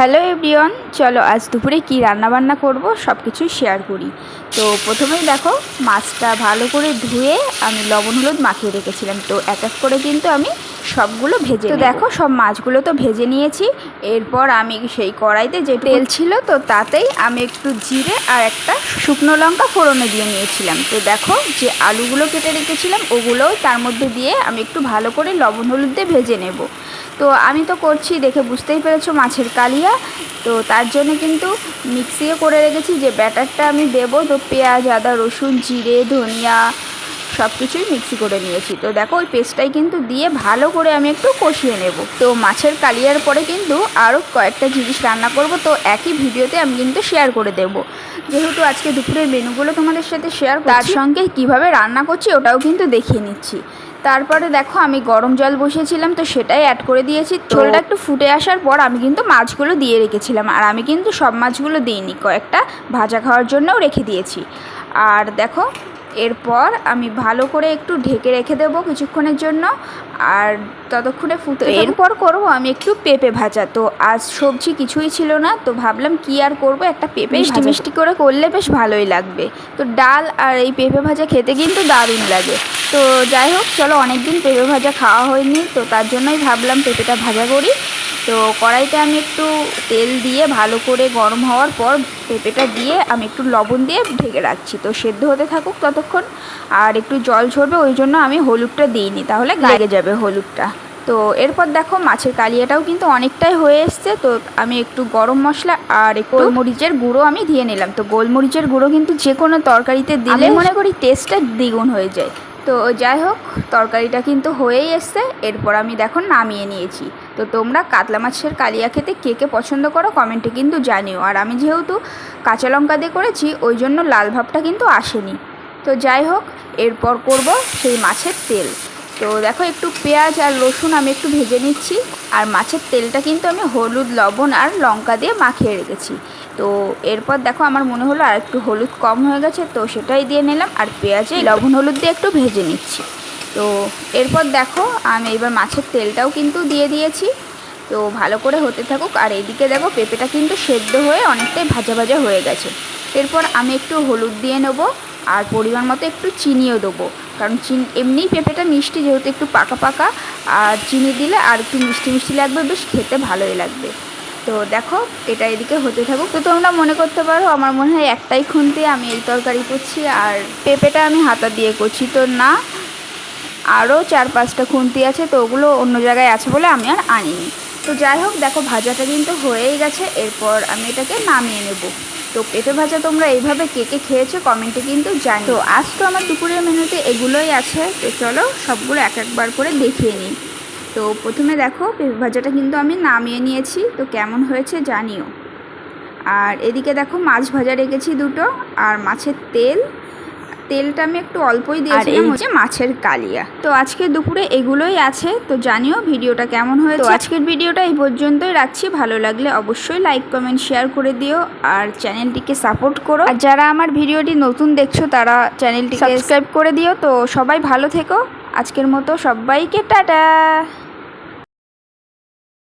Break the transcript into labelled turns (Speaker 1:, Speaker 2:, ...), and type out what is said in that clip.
Speaker 1: Hello everyone, চলো আজ দুপুরে কি রান্নাবান্না করব সব কিছুই শেয়ার করি। তো প্রথমেই দেখো মাছটা ভালো করে ধুয়ে আমি লবণ হলুদ মাখিয়ে রেখেছিলাম। তো এক এক করে কিন্তু আমি সবগুলো ভেজে তো দেখো সব মাছগুলো তো ভেজে নিয়েছি। এরপর আমি সেই কড়াইতে যে তেল ছিল তো তাতেই আমি একটু জিরে আর একটা শুকনো লঙ্কা ফোড়নে দিয়ে নিয়েছিলাম। তো দেখো যে আলুগুলো কেটে রেখেছিলাম ওগুলোও তার মধ্যে দিয়ে আমি একটু ভালো করে লবণ হলুদ দিয়ে ভেজে নেব। তো আমি তো করছি দেখে বুঝতেই পেরেছো মাছের কালিয়া। তো তার জন্য কিন্তু মিক্সিও করে রেখেছি যে ব্যাটারটা আমি দেবো। তো পেঁয়াজ আদা রসুন জিরে ধনিয়া সব কিছুই মিক্সি করে নিয়েছি। তো দেখো ওই পেস্টটাই কিন্তু দিয়ে ভালো করে আমি একটু কষিয়ে নেব। তো মাছের কালিয়ার পরে কিন্তু আরও কয়েকটা জিনিস রান্না করব, তো একই ভিডিওতে আমি কিন্তু শেয়ার করে দেব। যেহেতু আজকে দুপুরের মেনুগুলো তোমাদের সাথে শেয়ার তার সঙ্গে কিভাবে রান্না করছি ওটাও কিন্তু দেখিয়ে নিচ্ছি। তারপরে দেখো আমি গরম জল বসিয়েছিলাম, তো সেটাই অ্যাড করে দিয়েছি। ঝোলটা একটু ফুটে আসার পর আমি কিন্তু মাছগুলো দিয়ে রেখেছিলাম, আর আমি কিন্তু সব মাছগুলো দিইনি, কয়েকটা ভাজা খাওয়ার জন্যও রেখে দিয়েছি। আর দেখো এরপর আমি ভালো করে একটু ঢেকে রেখে দেবো কিছুক্ষণের জন্য, আর ততক্ষণে ফুটে এরপর করব আমি একটু পেঁপে ভাজা। তো আজ সবজি কিছুই ছিল না, তো ভাবলাম কি আর করব, একটা পেঁপে মিষ্টি মিষ্টি করে করলে বেশ ভালোই লাগবে। তো ডাল আর এই পেঁপে ভাজা খেতে কিন্তু দারুণ লাগে। তো যাই হোক চলো, অনেকদিন পেঁপে ভাজা খাওয়া হয়নি, তো তার জন্যই ভাবলাম পেঁপেটা ভাজা করি। তো কড়াইতে আমি একটু তেল দিয়ে ভালো করে গরম হওয়ার পর পেঁপেটা দিয়ে আমি একটু লবণ দিয়ে ঢেকে রাখছি। তো সেদ্ধ হতে থাকুক ততক্ষণ, আর একটু জল ঝরবে ওই জন্য আমি হলুদটা দিইনি, তাহলে লেগে যাবে হলুদটা। তো এরপর দেখো মাছের কালিয়াটাও কিন্তু অনেকটাই হয়ে এসছে। তো আমি একটু গরম মশলা আর একটু গোলমরিচের গুঁড়ো আমি দিয়ে নিলাম। তো গোলমরিচের গুঁড়ো কিন্তু যে কোনো তরকারিতে দিলে মনে করি টেস্টটা দ্বিগুণ হয়ে যায়। তো যাই হোক তরকারিটা কিন্তু হয়েই এসছে। এরপর আমি দেখো নামিয়ে নিয়েছি। তো তোমরা কাতলা মাছের কালিয়া খেতে কে কে পছন্দ করো কমেন্টে কিন্তু জানিও। আর আমি যেহেতু কাঁচা লঙ্কা দিয়ে করেছি ওই জন্য লাল ভাবটা কিন্তু আসেনি। তো যাই হোক এরপর করব সেই মাছের তেল। তো দেখো একটু পেঁয়াজ আর রসুন আমি একটু ভেজে নিচ্ছি, আর মাছের তেলটা কিন্তু আমি হলুদ লবণ আর লঙ্কা দিয়ে মাখিয়ে রেখেছি। তো এরপর দেখো আমার মনে হলো আর একটু হলুদ কম হয়ে গেছে, তো সেটাই দিয়ে নিলাম, আর পেঁয়াজে লবণ হলুদ দিয়ে একটু ভেজে নিচ্ছি। তো এরপর দেখো আমি এবার মাছের তেলটাও কিন্তু দিয়ে দিয়েছি। তো ভালো করে হতে থাকুক, আর এদিকে দেখো পেঁপেটা কিন্তু সেদ্ধ হয়ে অনেকটাই ভাজা ভাজা হয়ে গেছে। এরপর আমি একটু হলুদ দিয়ে নেবো, আর পরিমাণ মতো একটু চিনিও দেবো, কারণ এমনিই পেঁপেটা মিষ্টি যেহেতু একটু পাকা পাকা, আর চিনি দিলে আর একটু মিষ্টি মিষ্টি লাগবে, বেশ খেতে ভালোই লাগবে। তো দেখো এটা এদিকে হতে থাকুক। তো তোমরা মনে করতে পারো আমার মনে হয় একটাই খুন্তি আমি এই তরকারি করছি আর পেঁপেটা আমি হাতা দিয়ে করছি। তো না, আরও 4-5টা খুন্তি আছে, তো ওগুলো অন্য জায়গায় আছে বলে আমি আর আনিনি। তো যাই হোক দেখো ভাজাটা কিন্তু হয়েই গেছে। এরপর আমি এটাকে নামিয়ে নেব। তো পেঁপে ভাজা তোমরা এইভাবে কে কে খেয়েছো কমেন্টে কিন্তু জানি। তো আজ তো আমার দুপুরের মেনুতে এগুলোই আছে। তো চলো সবগুলো এক একবার করে দেখিয়ে নিই। তো প্রথমে দেখো পেঁপে ভাজাটা কিন্তু আমি নামিয়ে নিয়েছি, তো কেমন হয়েছে জানিও। আর এদিকে দেখো মাছ ভাজা রেখেছি দুটো, আর মাছের তেলটা আমি একটু অল্পই দিয়েছিলাম, হচ্ছে মাছের কালিয়া। তো আজকে দুপুরে এগুলোই আছে। তো জানিও ভিডিওটা কেমন হয়েছে। তো আজকের ভিডিওটা এই পর্যন্তই রাখছি। ভালো লাগলে অবশ্যই লাইক কমেন্ট শেয়ার করে দিও, আর চ্যানেলটিকে সাপোর্ট করো। আর যারা আমার ভিডিওটি নতুন দেখছো তারা চ্যানেলটিকে সাবস্ক্রাইব করে দিও। তো সবাই ভালো থেকো, আজকের মতো সবাইকে টাটা।